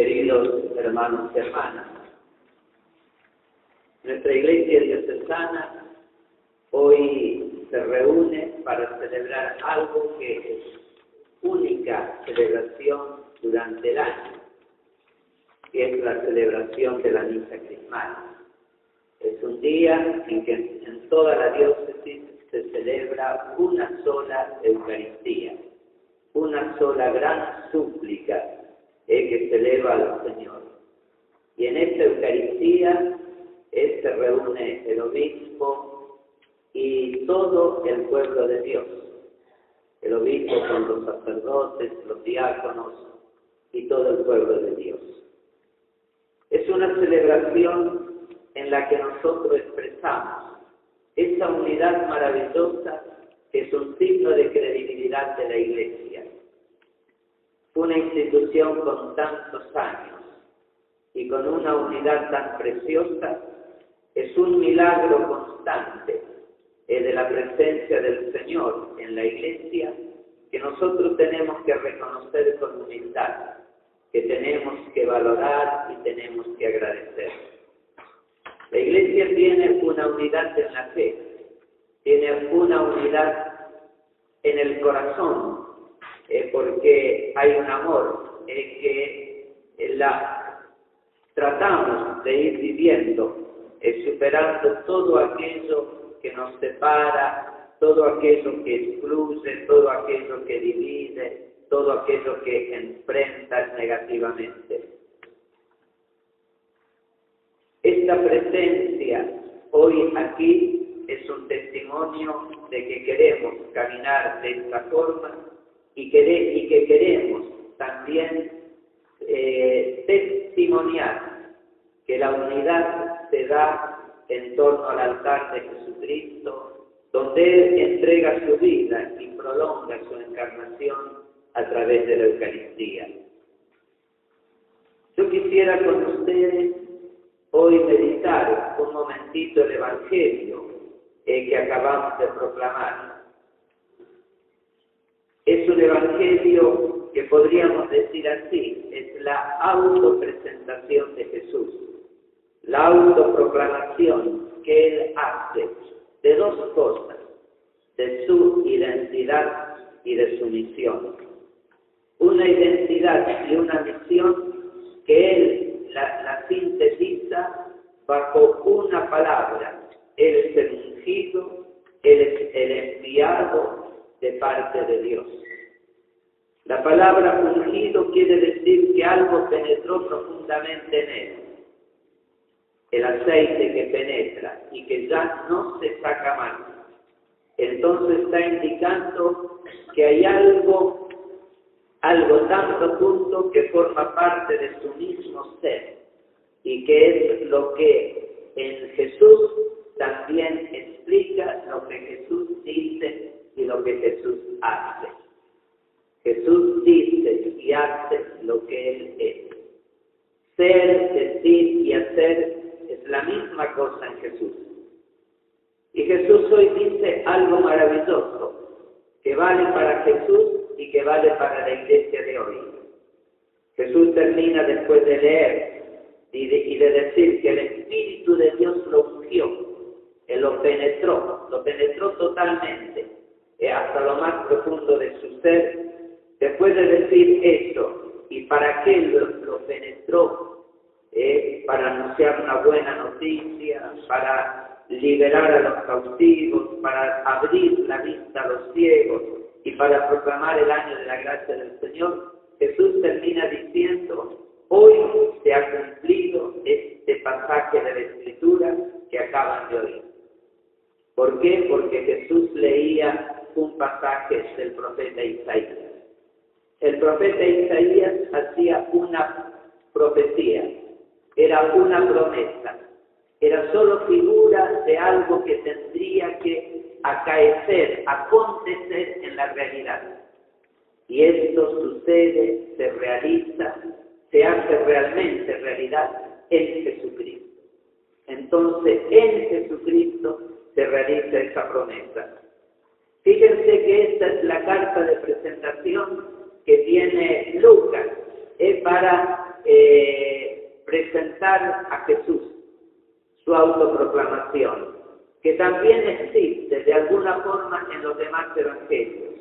Queridos hermanos y hermanas, nuestra Iglesia Diocesana hoy se reúne para celebrar algo que es única celebración durante el año, que es la celebración de la misa crismal. Es un día en que en toda la diócesis se celebra una sola Eucaristía, una sola gran súplica que se eleva al Señor. Y en esta Eucaristía se reúne el obispo y todo el pueblo de Dios. El obispo con los sacerdotes, los diáconos y todo el pueblo de Dios. Es una celebración en la que nosotros expresamos esa unidad maravillosa que es un signo de credibilidad de la Iglesia. Una institución con tantos años y con una unidad tan preciosa es un milagro constante de la presencia del Señor en la Iglesia que nosotros tenemos que reconocer con humildad, que tenemos que valorar y tenemos que agradecer. La Iglesia tiene una unidad en la fe, tiene una unidad en el corazón, porque hay un amor que tratamos de ir viviendo, superando todo aquello que nos separa, todo aquello que excluye, todo aquello que divide, todo aquello que enfrenta negativamente. Esta presencia hoy aquí es un testimonio de que queremos caminar de esta forma y que queremos también testimoniar que la unidad se da en torno al altar de Jesucristo, donde Él entrega su vida y prolonga su encarnación a través de la Eucaristía. Yo quisiera con ustedes hoy meditar un momentito el Evangelio que acabamos de proclamar. Es un Evangelio que podríamos decir así, es la autopresentación de Jesús, la autoproclamación que Él hace de dos cosas, de su identidad y de su misión. Una identidad y una misión que Él la sintetiza bajo una palabra. Él es el ungido, Él es el enviado de parte de Dios. La palabra ungido quiere decir que algo penetró profundamente en Él. El aceite que penetra y que ya no se saca más. Entonces está indicando que hay algo tan profundo que forma parte de su mismo ser y que es lo que en Jesús también explica lo que Jesús dice y lo que Jesús hace. Jesús dice y hace lo que Él es. Ser, decir y hacer es la misma cosa en Jesús. Y Jesús hoy dice algo maravilloso, que vale para Jesús y que vale para la Iglesia de hoy. Jesús termina después de leer y de decir que el Espíritu de Dios lo ungió, Él lo penetró totalmente, hasta lo más profundo de su ser. Después de decir esto, y para qué lo penetró, para anunciar una buena noticia, para liberar a los cautivos, para abrir la vista a los ciegos y para proclamar el año de la gracia del Señor, Jesús termina diciendo: hoy se ha cumplido este pasaje de la Escritura que acaban de oír. ¿Por qué? Porque Jesús leía un pasaje del profeta Isaías. El profeta Isaías hacía una profecía, era una promesa, era solo figura de algo que tendría que acaecer, acontecer en la realidad. Y esto sucede, se realiza, se hace realmente realidad en Jesucristo. Entonces, en Jesucristo se realiza esa promesa. Fíjense que esta es la carta de presentación que tiene Lucas para presentar a Jesús, su autoproclamación, que también existe de alguna forma en los demás evangelios.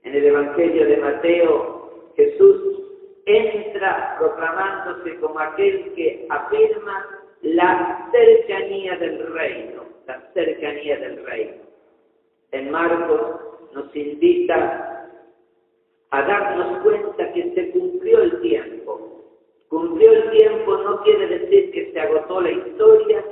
En el Evangelio de Mateo, Jesús entra proclamándose como aquel que afirma la cercanía del reino, la cercanía del reino. En Marcos nos invita a darnos cuenta que se cumplió el tiempo. Cumplió el tiempo no quiere decir que se agotó la historia,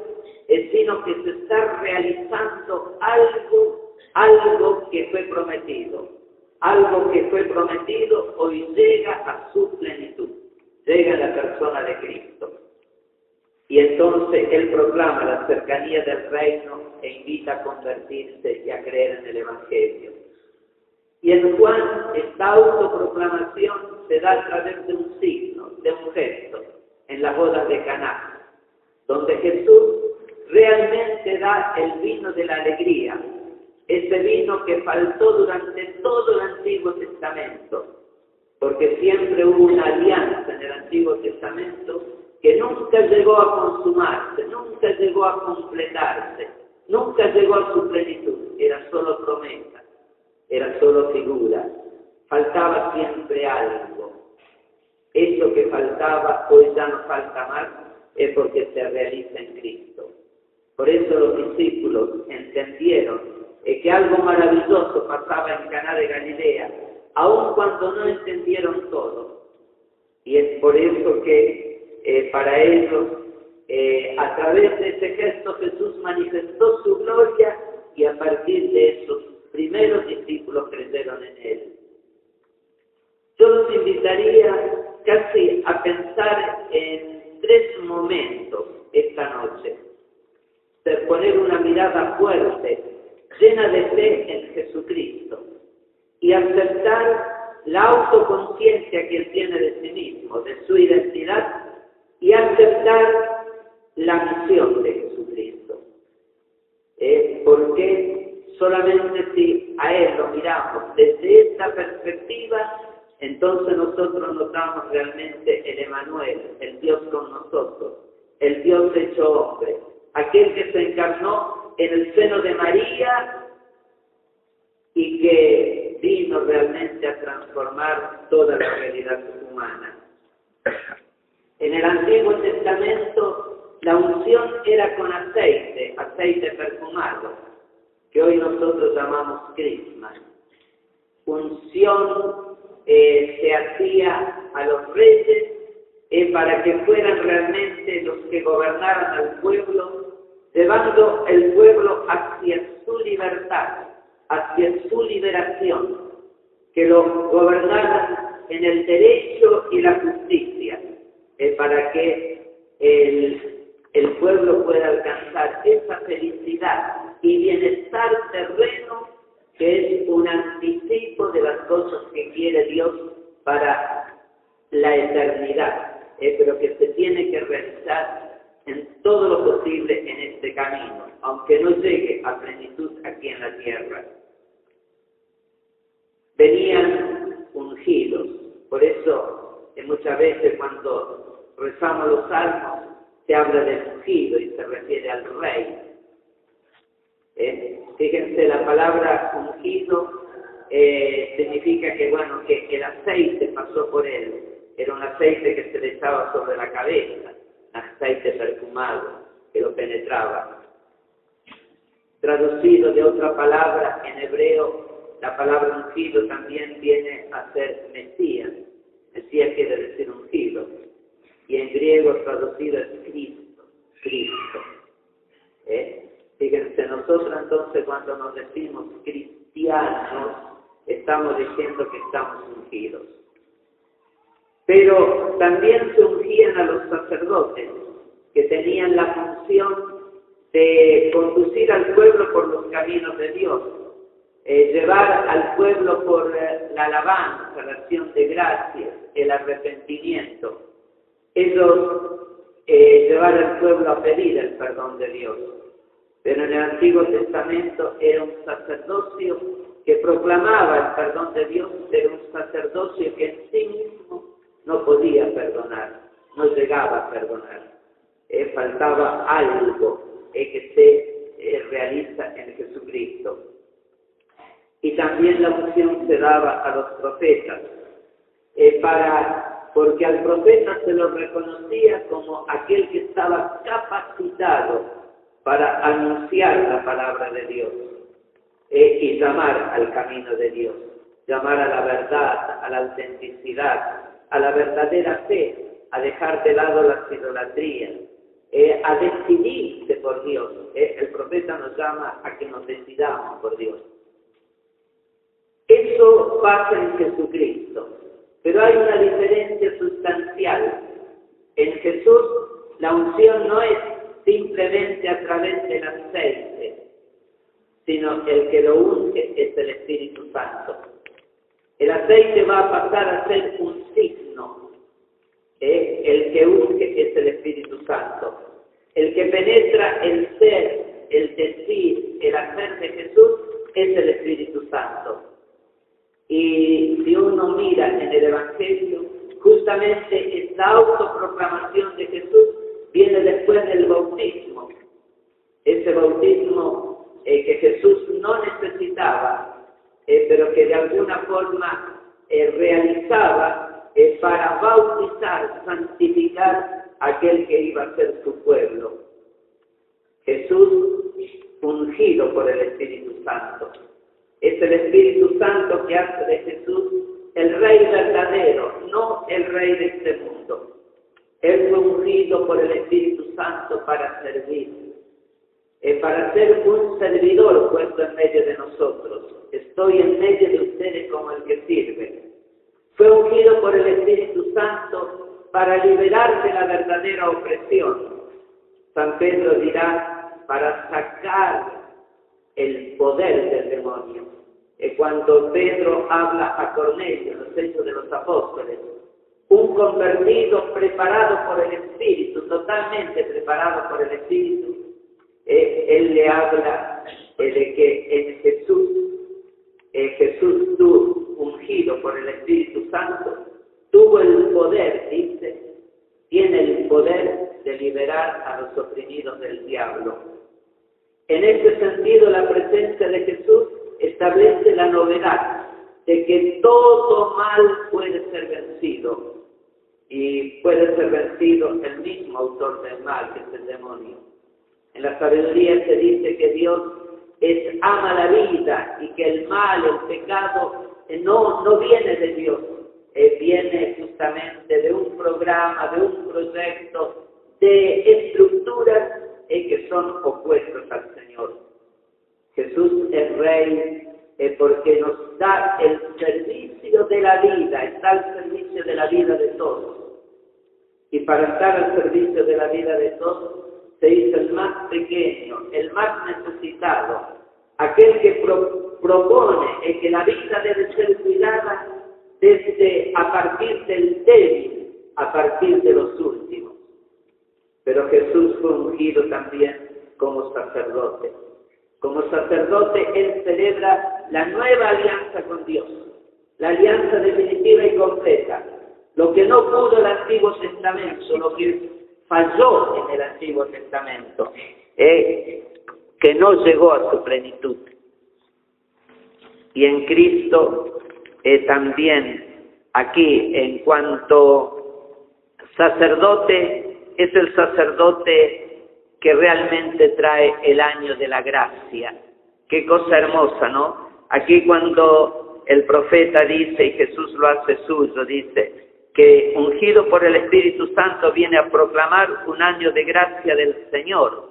sino que se está realizando algo que fue prometido. Algo que fue prometido hoy llega a su plenitud, llega a la persona de Cristo. Y entonces Él proclama la cercanía del reino e invita a convertirse y a creer en el Evangelio. Y en Juan, esta autoproclamación se da a través de un signo, de un gesto, en la boda de Caná, donde Jesús realmente da el vino de la alegría, ese vino que faltó durante todo el Antiguo Testamento, porque siempre hubo una alianza en el Antiguo Testamento que nunca llegó a consumarse, nunca llegó a completarse, nunca llegó a su plenitud, era solo promesa, era solo figura, faltaba siempre algo. Eso que faltaba hoy ya no falta más, es porque se realiza en Cristo. Por eso los discípulos entendieron que algo maravilloso pasaba en Caná de Galilea, aun cuando no entendieron todo. Y es por eso que para ellos, a través de ese gesto, Jesús manifestó su gloria y a partir de esos primeros discípulos creyeron en Él. Yo los invitaría casi a pensar en 3 momentos esta noche, de poner una mirada fuerte, llena de fe en Jesucristo y aceptar la autoconciencia que Él tiene de sí mismo, de su identidad, y aceptar la misión de Jesucristo. Porque solamente si a Él lo miramos desde esta perspectiva, entonces nosotros notamos realmente el Emmanuel, el Dios con nosotros, el Dios hecho hombre, aquel que se encarnó en el seno de María y que vino realmente a transformar toda la realidad humana. En el Antiguo Testamento la unción era con aceite, aceite perfumado, que hoy nosotros llamamos crisma. Unción se hacía a los reyes para que fueran realmente los que gobernaran al pueblo, llevando el pueblo hacia su libertad, hacia su liberación, que lo gobernaran en el derecho y la justicia, para que el pueblo pueda alcanzar esa felicidad y bienestar terreno que es un anticipo de las cosas que quiere Dios para la eternidad, pero que se tiene que realizar en todo lo posible en este camino, aunque no llegue a plenitud aquí en la tierra. Venían ungidos, por eso muchas veces cuando rezamos los salmos se habla del ungido y se refiere al rey. Fíjense, la palabra ungido significa que, bueno, que el aceite pasó por él, era un aceite que se le echaba sobre la cabeza, aceite perfumado que lo penetraba. Traducido de otra palabra en hebreo, la palabra ungido también viene a ser Mesías. Mesías quiere decir ungido. Y en griego traducido es Cristo, Cristo. Fíjense, nosotros entonces cuando nos decimos cristianos, estamos diciendo que estamos ungidos. Pero también se ungían a los sacerdotes, que tenían la función de conducir al pueblo por los caminos de Dios, llevar al pueblo por la alabanza, la acción de gracias, el arrepentimiento. Ellos llevar al pueblo a pedir el perdón de Dios. Pero en el Antiguo Testamento era un sacerdocio que proclamaba el perdón de Dios, pero un sacerdocio que en sí mismo no podía perdonar, no llegaba a perdonar. faltaba algo que se realiza en Jesucristo. Y también la unción se daba a los profetas, porque al profeta se lo reconocía como aquel que estaba capacitado para anunciar la palabra de Dios y llamar al camino de Dios, llamar a la verdad, a la autenticidad, a la verdadera fe, a dejar de lado las idolatrías, a decidirse por Dios. El profeta nos llama a que nos decidamos por Dios. Eso pasa en Jesucristo, pero hay una diferencia sustancial. En Jesús la unción no es simplemente a través del aceite, sino el que lo unge es el Espíritu Santo. El aceite va a pasar a ser un signo. El que unge es el Espíritu Santo. El que penetra el ser, el decir, el hacer de Jesús es el Espíritu Santo. Y si uno mira en el Evangelio, justamente esta autoproclamación de Jesús viene después del bautismo. Ese bautismo que Jesús no necesitaba, pero que de alguna forma realizaba para bautizar, santificar a aquel que iba a ser su pueblo. Jesús ungido por el Espíritu Santo. Es el Espíritu Santo que hace de Jesús el Rey verdadero, no el Rey de este mundo. Él fue ungido por el Espíritu Santo para servir, para ser un servidor puesto en medio de nosotros. Estoy en medio de ustedes como el que sirve. Fue ungido por el Espíritu Santo para liberar de la verdadera opresión. San Pedro dirá, para sacar el poder del demonio. Cuando Pedro habla a Cornelio en los Hechos de los Apóstoles, un convertido preparado por el Espíritu, totalmente preparado por el Espíritu, él le habla de que en Jesús tú, ungido por el Espíritu Santo, tuvo el poder, dice, tiene el poder de liberar a los oprimidos del diablo. En este sentido, la presencia de Jesús establece la novedad de que todo mal puede ser vencido, y puede ser vencido el mismo autor del mal, que es el demonio. En la sabiduría se dice que Dios ama la vida y que el mal, el pecado, no viene de Dios, viene justamente de un programa, de un proyecto, de estructuras que son opuestos al Señor. Jesús es Rey porque nos da el servicio de la vida, está al servicio de la vida de todos. Y para estar al servicio de la vida de todos, se hizo el más pequeño, el más necesitado, aquel que propone que la vida debe ser cuidada a partir del débil, a partir de los últimos. Pero Jesús fue ungido también como sacerdote. Como sacerdote, Él celebra la nueva alianza con Dios, la alianza definitiva y completa. Lo que no pudo el Antiguo Testamento, lo que falló en el Antiguo Testamento, que no llegó a su plenitud. Y en Cristo también, aquí, en cuanto sacerdote, es el sacerdote que realmente trae el año de la gracia. Qué cosa hermosa, ¿no? Aquí cuando el profeta dice, y Jesús lo hace suyo, dice que ungido por el Espíritu Santo viene a proclamar un año de gracia del Señor.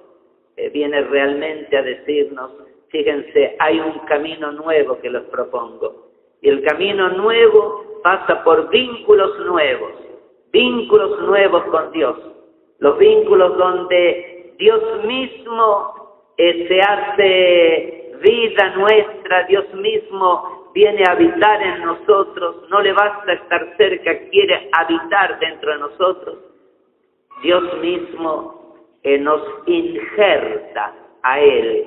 Viene realmente a decirnos, fíjense, hay un camino nuevo que les propongo. Y el camino nuevo pasa por vínculos nuevos con Dios. Los vínculos donde Dios mismo se hace vida nuestra, Dios mismo viene a habitar en nosotros, no le basta estar cerca, quiere habitar dentro de nosotros. Dios mismo nos injerta a Él.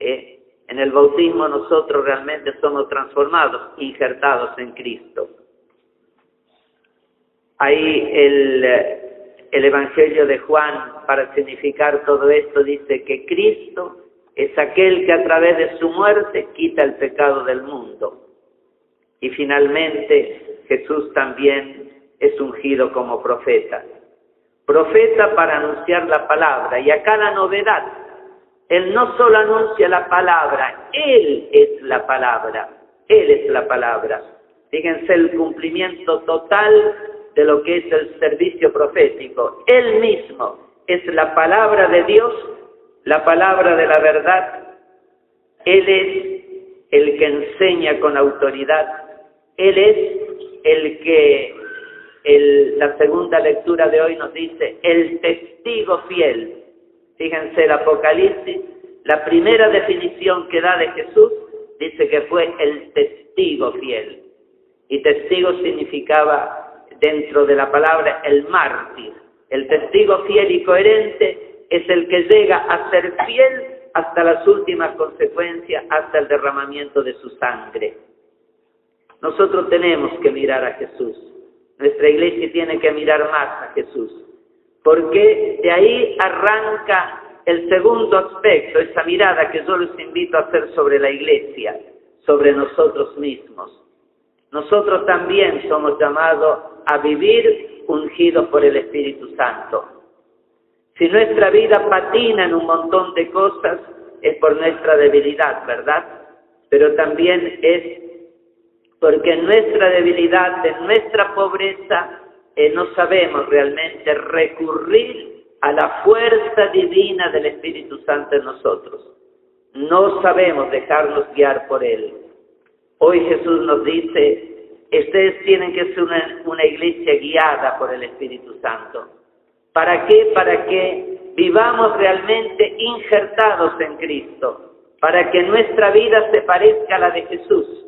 En el bautismo nosotros realmente somos transformados, injertados en Cristo. Ahí el Evangelio de Juan, para significar todo esto, dice que Cristo es aquel que a través de su muerte quita el pecado del mundo. Y finalmente Jesús también es ungido como profeta. Profeta para anunciar la palabra. Y acá la novedad, Él no solo anuncia la palabra, Él es la palabra. Él es la palabra. Fíjense el cumplimiento total de lo que es el servicio profético. Él mismo es la palabra de Dios, la palabra de la verdad. Él es el que enseña con autoridad. Él es el que, la segunda lectura de hoy nos dice, el testigo fiel. Fíjense el Apocalipsis, la primera definición que da de Jesús, dice que fue el testigo fiel. Y testigo significaba, dentro de la palabra, el mártir. El testigo fiel y coherente es el que llega a ser fiel hasta las últimas consecuencias, hasta el derramamiento de su sangre. Nosotros tenemos que mirar a Jesús. Nuestra iglesia tiene que mirar más a Jesús. Porque de ahí arranca el segundo aspecto, esa mirada que yo les invito a hacer sobre la iglesia, sobre nosotros mismos. Nosotros también somos llamados a vivir ungidos por el Espíritu Santo. Si nuestra vida patina en un montón de cosas, es por nuestra debilidad, ¿verdad? Pero también es porque en nuestra debilidad, en nuestra pobreza, no sabemos realmente recurrir a la fuerza divina del Espíritu Santo en nosotros. No sabemos dejarnos guiar por Él. Hoy Jesús nos dice, ustedes tienen que ser una iglesia guiada por el Espíritu Santo. ¿Para qué? Para que vivamos realmente injertados en Cristo, para que nuestra vida se parezca a la de Jesús.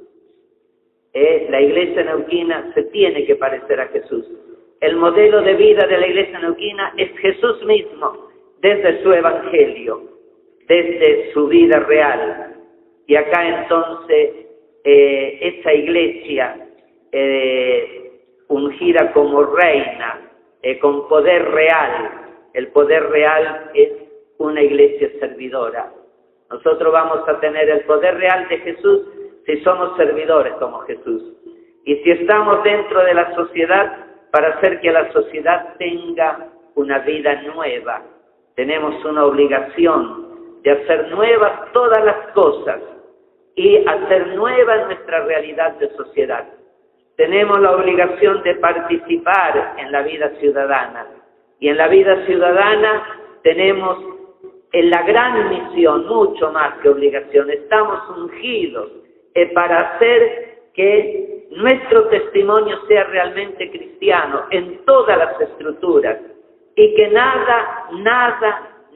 La iglesia neuquina se tiene que parecer a Jesús. El modelo de vida de la iglesia neuquina es Jesús mismo, desde su evangelio, desde su vida real. Y acá entonces, esa iglesia ungida como reina, con poder real. El poder real es una iglesia servidora. Nosotros vamos a tener el poder real de Jesús si somos servidores como Jesús. Y si estamos dentro de la sociedad, para hacer que la sociedad tenga una vida nueva. Tenemos una obligación de hacer nuevas todas las cosas y hacer nueva nuestra realidad de sociedad. Tenemos la obligación de participar en la vida ciudadana. Y en la vida ciudadana tenemos la gran misión, mucho más que obligación. Estamos ungidos para hacer que nuestro testimonio sea realmente cristiano en todas las estructuras y que nada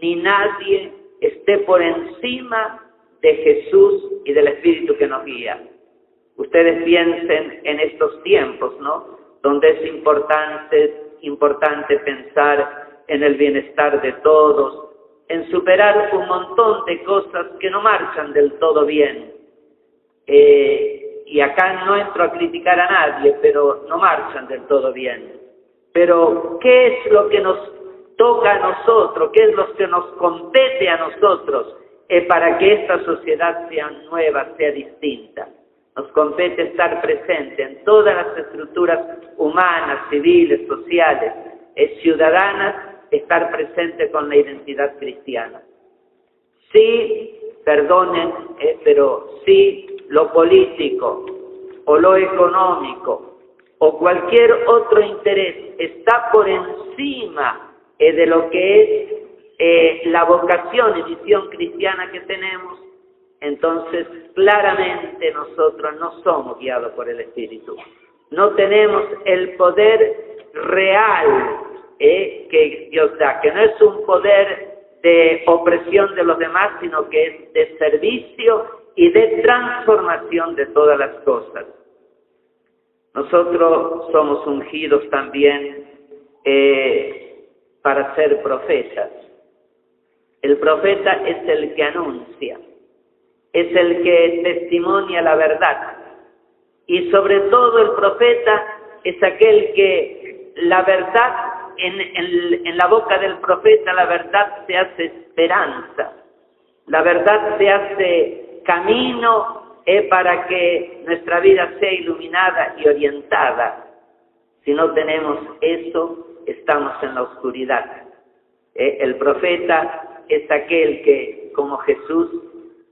ni nadie esté por encima de Jesús y del Espíritu que nos guía. Ustedes piensen en estos tiempos, ¿no? Donde es importante pensar en el bienestar de todos, en superar un montón de cosas que no marchan del todo bien. Y acá no entro a criticar a nadie, pero no marchan del todo bien. Pero, ¿qué es lo que nos toca a nosotros? ¿Qué es lo que nos compete a nosotros para que esta sociedad sea nueva, sea distinta? Nos compete estar presente en todas las estructuras humanas, civiles, sociales, ciudadanas, estar presente con la identidad cristiana. Sí, perdonen, pero sí lo político o lo económico o cualquier otro interés está por encima de lo que es la vocación y misión cristiana que tenemos, entonces claramente nosotros no somos guiados por el Espíritu. No tenemos el poder real que Dios da, que no es un poder de opresión de los demás, sino que es de servicio y de transformación de todas las cosas. Nosotros somos ungidos también para ser profetas. El profeta es el que anuncia, es el que testimonia la verdad. Y sobre todo el profeta es aquel que la verdad en la boca del profeta la verdad se hace esperanza, la verdad se hace camino para que nuestra vida sea iluminada y orientada. Si no tenemos eso, estamos en la oscuridad. El profeta es aquel que, como Jesús,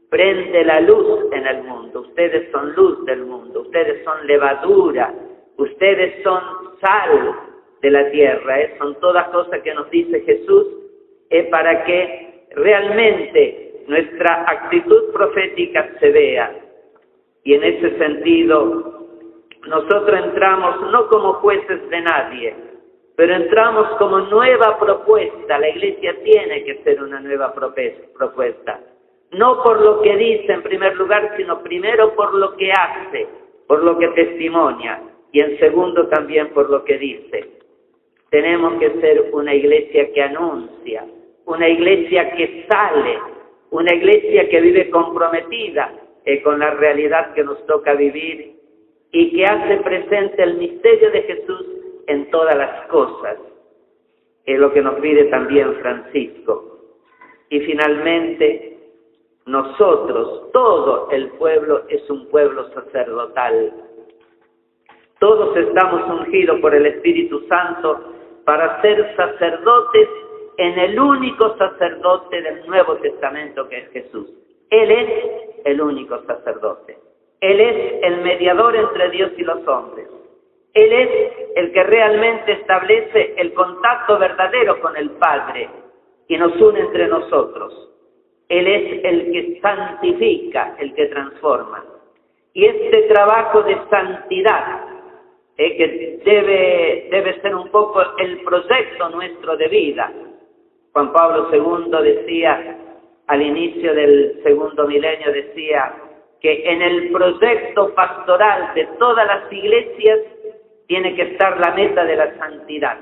prende la luz en el mundo. Ustedes son luz del mundo, ustedes son levadura, ustedes son sal de la tierra. Son todas cosas que nos dice Jesús para que realmente nuestra actitud profética se vea. Y en ese sentido, nosotros entramos no como jueces de nadie, pero entramos como nueva propuesta. La Iglesia tiene que ser una nueva propuesta. No por lo que dice en primer lugar, sino primero por lo que hace, por lo que testimonia, y en segundo también por lo que dice. Tenemos que ser una iglesia que anuncia, una iglesia que sale, una iglesia que vive comprometida con la realidad que nos toca vivir y que hace presente el misterio de Jesús en todas las cosas. Es lo que nos pide también Francisco. Y finalmente, nosotros, todo el pueblo es un pueblo sacerdotal. Todos estamos ungidos por el Espíritu Santo para ser sacerdotes en el único sacerdote del Nuevo Testamento, que es Jesús. Él es el único sacerdote. Él es el mediador entre Dios y los hombres. Él es el que realmente establece el contacto verdadero con el Padre y nos une entre nosotros. Él es el que santifica, el que transforma. Y este trabajo de santidad, que debe ser un poco el proyecto nuestro de vida. Juan Pablo II decía, al inicio del segundo milenio, decía que en el proyecto pastoral de todas las iglesias tiene que estar la meta de la santidad.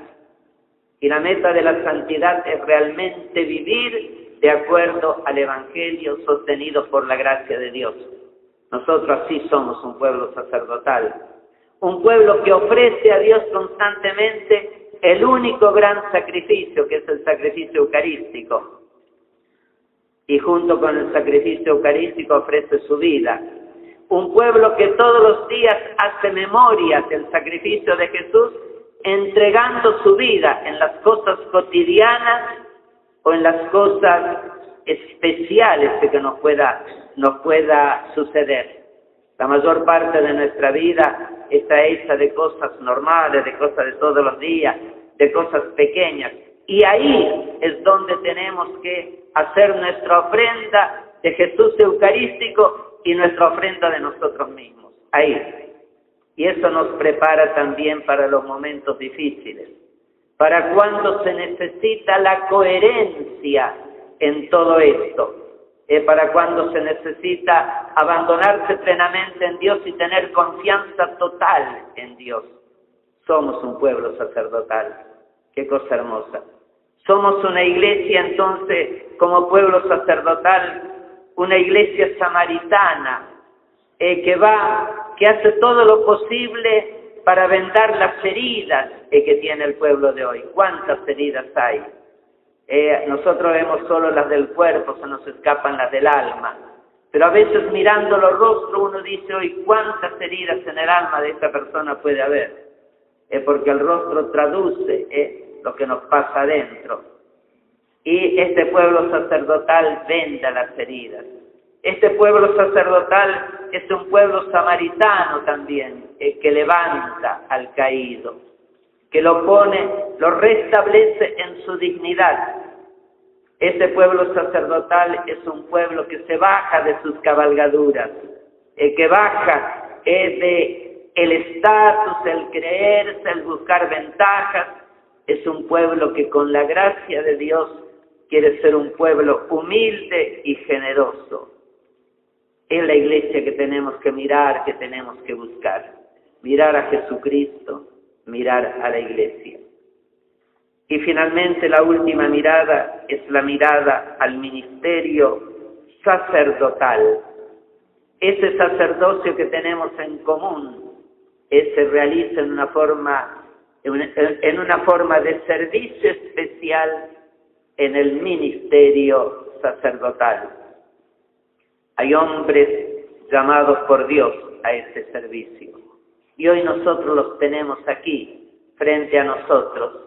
Y la meta de la santidad es realmente vivir de acuerdo al Evangelio sostenido por la gracia de Dios. Nosotros así somos un pueblo sacerdotal, un pueblo que ofrece a Dios constantemente el único gran sacrificio, que es el sacrificio eucarístico. Y junto con el sacrificio eucarístico ofrece su vida. Un pueblo que todos los días hace memoria del sacrificio de Jesús, entregando su vida en las cosas cotidianas o en las cosas especiales que nos pueda suceder. La mayor parte de nuestra vida está hecha de cosas normales, de cosas de todos los días, de cosas pequeñas. Y ahí es donde tenemos que hacer nuestra ofrenda de Jesús eucarístico y nuestra ofrenda de nosotros mismos. Ahí. Y eso nos prepara también para los momentos difíciles, para cuando se necesita la coherencia en todo esto, para cuando se necesita abandonarse plenamente en Dios y tener confianza total en Dios. Somos un pueblo sacerdotal. Qué cosa hermosa. Somos una iglesia entonces, como pueblo sacerdotal, una iglesia samaritana, que hace todo lo posible para vendar las heridas que tiene el pueblo de hoy. ¿Cuántas heridas hay? Nosotros vemos solo las del cuerpo, se nos escapan las del alma. Pero a veces mirando los rostros uno dice, hoy ¿cuántas heridas en el alma de esta persona puede haber? Porque el rostro traduce lo que nos pasa adentro. Y este pueblo sacerdotal venda las heridas. Este pueblo sacerdotal es un pueblo samaritano también, que levanta al caído, que lo restablece en su dignidad. Este pueblo sacerdotal es un pueblo que se baja de sus cabalgaduras, que baja de el estatus, el creerse, el buscar ventajas. Es un pueblo que con la gracia de Dios quiere ser un pueblo humilde y generoso. Es la iglesia que tenemos que mirar, que tenemos que buscar. Mirar a Jesucristo, mirar a la iglesia. Y finalmente la última mirada es la mirada al ministerio sacerdotal. Ese sacerdocio que tenemos en común se realiza en una forma en una forma de servicio especial en el ministerio sacerdotal. Hay hombres llamados por Dios a ese servicio. Y hoy nosotros los tenemos aquí, frente a nosotros.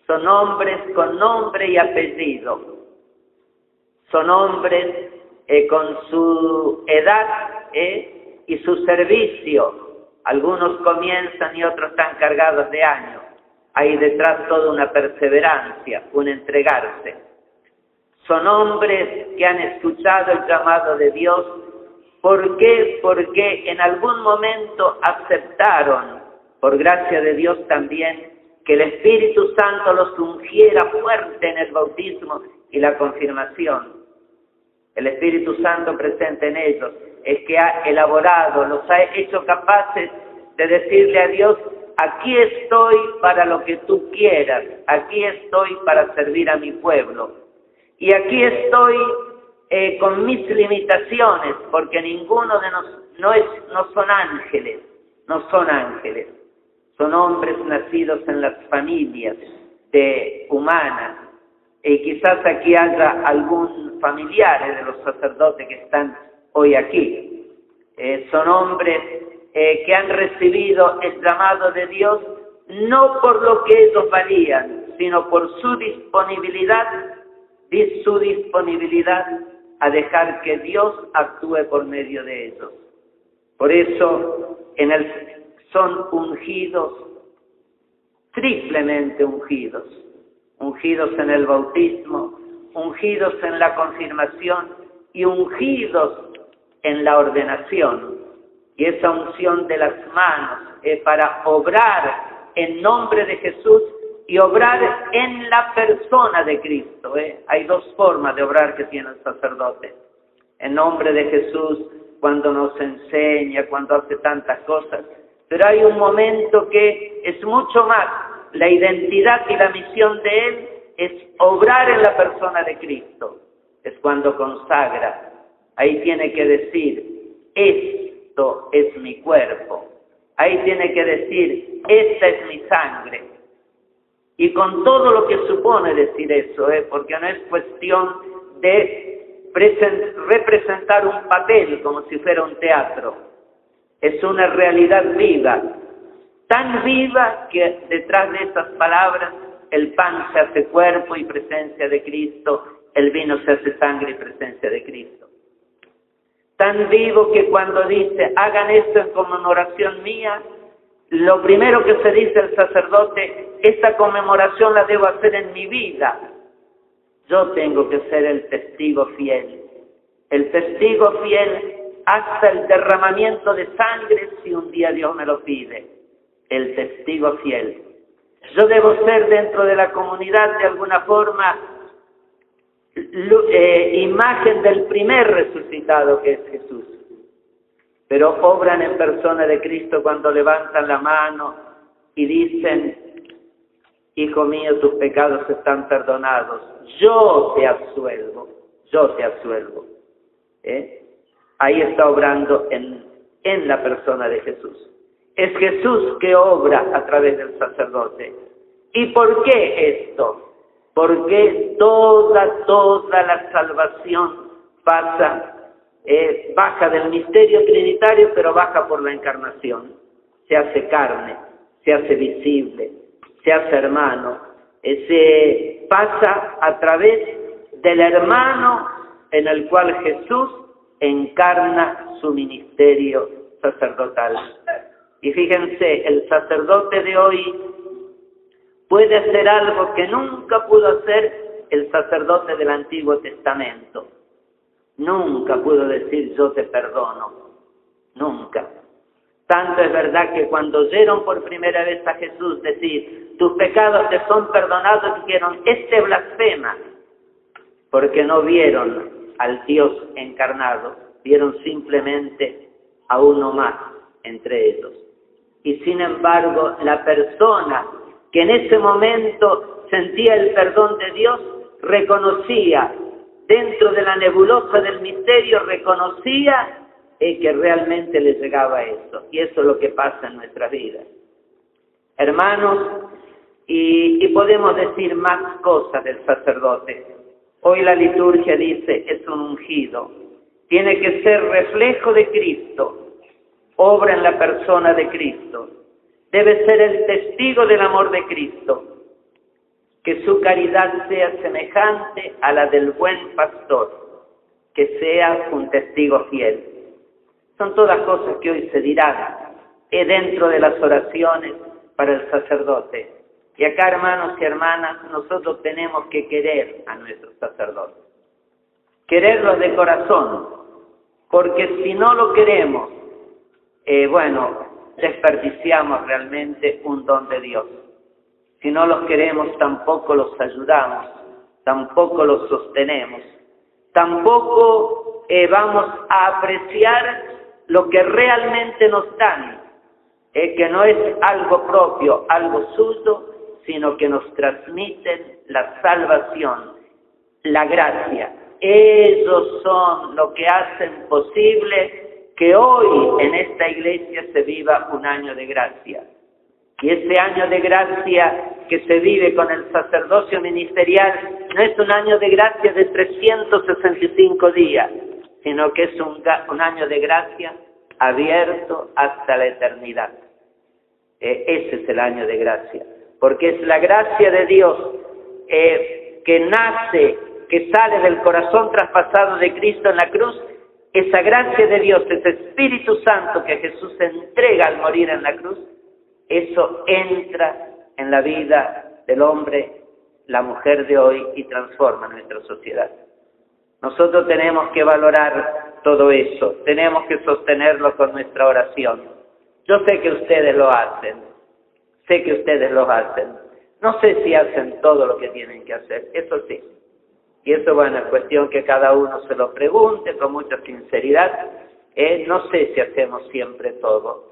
Son hombres con nombre y apellido. Son hombres con su edad y su servicio. Algunos comienzan y otros están cargados de años. Hay detrás toda una perseverancia, un entregarse. Son hombres que han escuchado el llamado de Dios. ¿Por qué? Porque en algún momento aceptaron, por gracia de Dios también, que el Espíritu Santo los ungiera fuerte en el bautismo y la confirmación. El Espíritu Santo presente en ellos es que ha elaborado, los ha hecho capaces de decirle a Dios: aquí estoy para lo que tú quieras, aquí estoy para servir a mi pueblo, y aquí estoy con mis limitaciones, porque ninguno de nosotros no son ángeles, son hombres nacidos en las familias humanas, y quizás aquí haya algún familiar de los sacerdotes que están hoy aquí. Son hombres que han recibido el llamado de Dios no por lo que ellos valían, sino por su disponibilidad a dejar que Dios actúe por medio de ellos. Por eso son ungidos, triplemente ungidos en el bautismo, ungidos en la confirmación y ungidos en la ordenación. Y esa unción de las manos es para obrar en nombre de Jesús y obrar en la persona de Cristo. Hay dos formas de obrar que tiene el sacerdote. En nombre de Jesús, cuando nos enseña, cuando hace tantas cosas. Pero hay un momento que es mucho más. La identidad y la misión de Él es obrar en la persona de Cristo. Es cuando consagra. Ahí tiene que decir: esto es mi cuerpo. Ahí tiene que decir: esta es mi sangre. Y con todo lo que supone decir eso, porque no es cuestión de representar un papel como si fuera un teatro. Es una realidad viva, tan viva que detrás de esas palabras el pan se hace cuerpo y presencia de Cristo, el vino se hace sangre y presencia de Cristo. Tan vivo que cuando dice: hagan esto en conmemoración mía, lo primero que se dice el sacerdote: esta conmemoración la debo hacer en mi vida. Yo tengo que ser el testigo fiel hasta el derramamiento de sangre, si un día Dios me lo pide. El testigo fiel. Yo debo ser dentro de la comunidad de alguna forma imagen del primer resucitado, que es Jesús. Pero obran en persona de Cristo cuando levantan la mano y dicen: hijo mío, tus pecados están perdonados, yo te absuelvo. Ahí está obrando en la persona de Jesús. Es Jesús que obra a través del sacerdote. ¿Y por qué esto? Porque toda la salvación baja del misterio trinitario, pero baja por la encarnación. Se hace carne, se hace visible, se hace hermano. Se pasa a través del hermano en el cual Jesús encarna su ministerio sacerdotal. Y fíjense, el sacerdote de hoy puede hacer algo que nunca pudo hacer el sacerdote del Antiguo Testamento. Nunca pudo decir: yo te perdono. Nunca. Tanto es verdad que cuando oyeron por primera vez a Jesús decir: tus pecados te son perdonados, dijeron: este blasfema. Porque no vieron al Dios encarnado, vieron simplemente a uno más entre ellos. Y sin embargo, la persona que en ese momento sentía el perdón de Dios, reconocía, dentro de la nebulosa del misterio, reconocía que realmente le llegaba eso. Y eso es lo que pasa en nuestra vida. Hermanos, Y podemos decir más cosas del sacerdote. Hoy la liturgia dice, es un ungido. Tiene que ser reflejo de Cristo, obra en la persona de Cristo. Debe ser el testigo del amor de Cristo. Que su caridad sea semejante a la del buen pastor, que sea un testigo fiel. Son todas cosas que hoy se dirán dentro de las oraciones para el sacerdote. Y acá, hermanos y hermanas, nosotros tenemos que querer a nuestros sacerdotes. Quererlos de corazón, porque si no lo queremos, desperdiciamos realmente un don de Dios. Si no los queremos, tampoco los ayudamos, tampoco los sostenemos, tampoco vamos a apreciar lo que realmente nos dan, que no es algo propio, algo suyo, sino que nos transmiten la salvación, la gracia. Ellos son lo que hacen posible que hoy en esta iglesia se viva un año de gracia. Y ese año de gracia que se vive con el sacerdocio ministerial no es un año de gracia de 365 días, sino que es un año de gracia abierto hasta la eternidad. Ese es el año de gracia, porque es la gracia de Dios que nace, que sale del corazón traspasado de Cristo en la cruz. Esa gracia de Dios, ese Espíritu Santo que Jesús entrega al morir en la cruz, eso entra en la vida del hombre, la mujer de hoy, y transforma nuestra sociedad. Nosotros tenemos que valorar todo eso, tenemos que sostenerlo con nuestra oración. Yo sé que ustedes lo hacen, No sé si hacen todo lo que tienen que hacer, eso sí. Y eso, es cuestión que cada uno se lo pregunte con mucha sinceridad. No sé si hacemos siempre todo.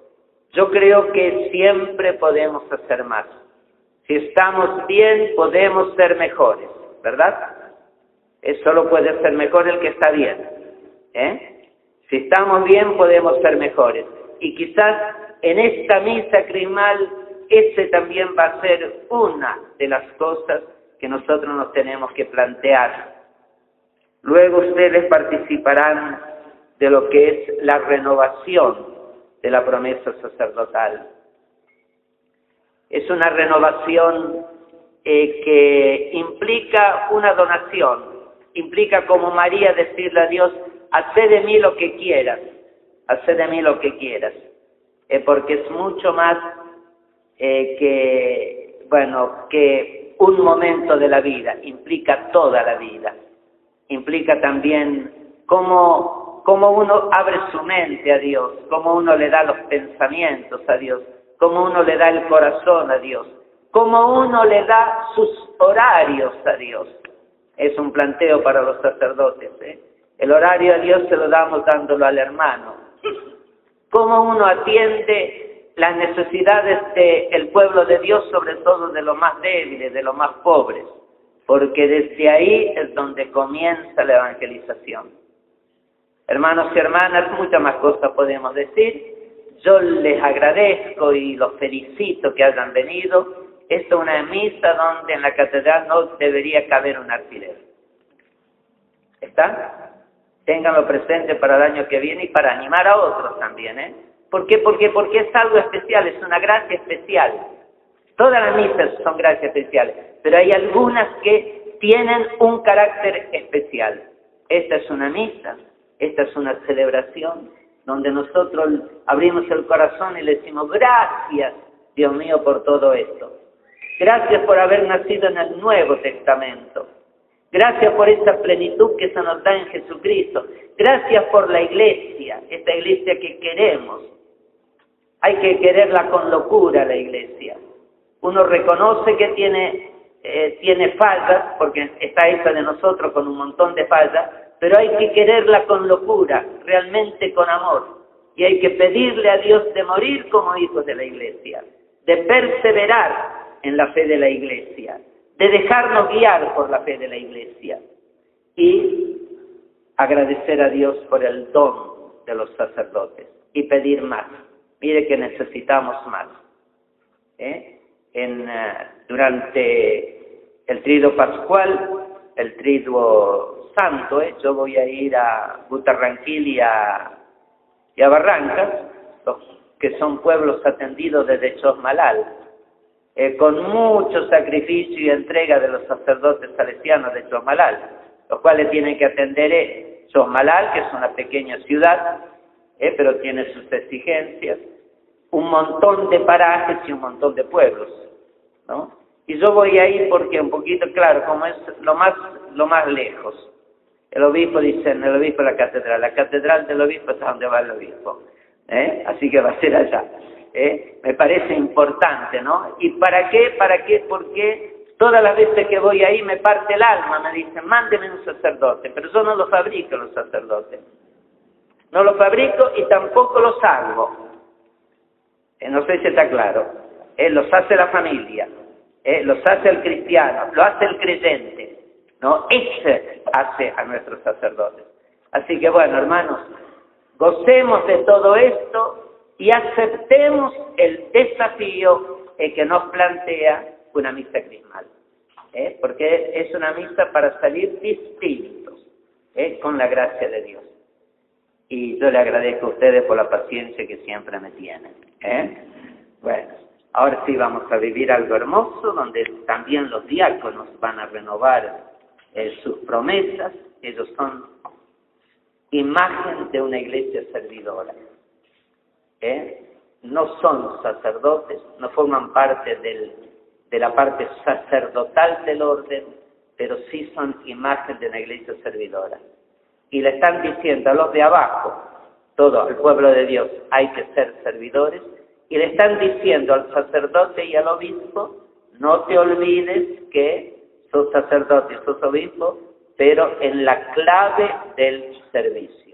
Yo creo que siempre podemos hacer más. Si estamos bien, podemos ser mejores, ¿verdad? Solo puede ser mejor el que está bien. Si estamos bien, podemos ser mejores. Y quizás en esta misa crismal, ese también va a ser una de las cosas que nosotros nos tenemos que plantear. Luego ustedes participarán de lo que es la renovación de la promesa sacerdotal. Es una renovación que implica una donación, implica como María decirle a Dios, hacé de mí lo que quieras, porque es mucho más que un momento de la vida, implica toda la vida, implica también cómo uno abre su mente a Dios, cómo uno le da los pensamientos a Dios, cómo uno le da el corazón a Dios, cómo uno le da sus horarios a Dios. Es un planteo para los sacerdotes. El horario a Dios se lo damos dándolo al hermano. Cómo uno atiende las necesidades del pueblo de Dios, sobre todo de los más débiles, de los más pobres, porque desde ahí es donde comienza la evangelización. Hermanos y hermanas, muchas más cosas podemos decir. Yo les agradezco y los felicito que hayan venido. Esta es una misa donde en la catedral no debería caber un alfiler. ¿Está? Ténganlo presente para el año que viene y para animar a otros también, ¿Por qué? Porque es algo especial, es una gracia especial. Todas las misas son gracias especiales, pero hay algunas que tienen un carácter especial. Esta es una misa, esta es una celebración donde nosotros abrimos el corazón y le decimos, gracias, Dios mío, por todo esto. Gracias por haber nacido en el Nuevo Testamento. Gracias por esa plenitud que se nos da en Jesucristo. Gracias por la iglesia, esta iglesia que queremos. Hay que quererla con locura, la iglesia. Uno reconoce que tiene fallas, porque está hecha de nosotros con un montón de fallas, pero hay que quererla con locura, realmente con amor. Y hay que pedirle a Dios de morir como hijos de la iglesia, de perseverar en la fe de la iglesia, de dejarnos guiar por la fe de la iglesia y agradecer a Dios por el don de los sacerdotes y pedir más. Mire que necesitamos más. durante el Triduo Pascual, el Triduo Santo. Yo voy a ir a Butarranquil y a Barrancas, los que son pueblos atendidos desde Chosmalal, con mucho sacrificio y entrega de los sacerdotes salesianos de Chosmalal, los cuales tienen que atender Chosmalal, que es una pequeña ciudad, pero tiene sus exigencias, un montón de parajes y un montón de pueblos, ¿no? Y yo voy ahí porque un poquito, claro, como es lo más lejos. El obispo dice, el obispo de la catedral del obispo es a donde va el obispo, así que va a ser allá. Me parece importante, ¿no? ¿Y para qué? Porque todas las veces que voy ahí me parte el alma, me dicen, mándeme un sacerdote, pero yo no los fabrico los sacerdotes. No los fabrico y tampoco los hago. No sé si está claro. Los hace la familia, los hace el cristiano, lo hace el creyente, ¿no? Ese hace a nuestros sacerdotes. Así que bueno, hermanos, gocemos de todo esto y aceptemos el desafío que nos plantea una misa crismal, porque es una misa para salir distintos, con la gracia de Dios. Y yo le agradezco a ustedes por la paciencia que siempre me tienen. Bueno, ahora sí vamos a vivir algo hermoso, donde también los diáconos van a renovar sus promesas. Ellos son imagen de una iglesia servidora. No son sacerdotes, no forman parte de la parte sacerdotal del orden, pero sí son imagen de una iglesia servidora. Y le están diciendo a los de abajo, todo el pueblo de Dios, hay que ser servidores, y le están diciendo al sacerdote y al obispo, no te olvides que sos sacerdote y sos obispo, pero en la clave del servicio.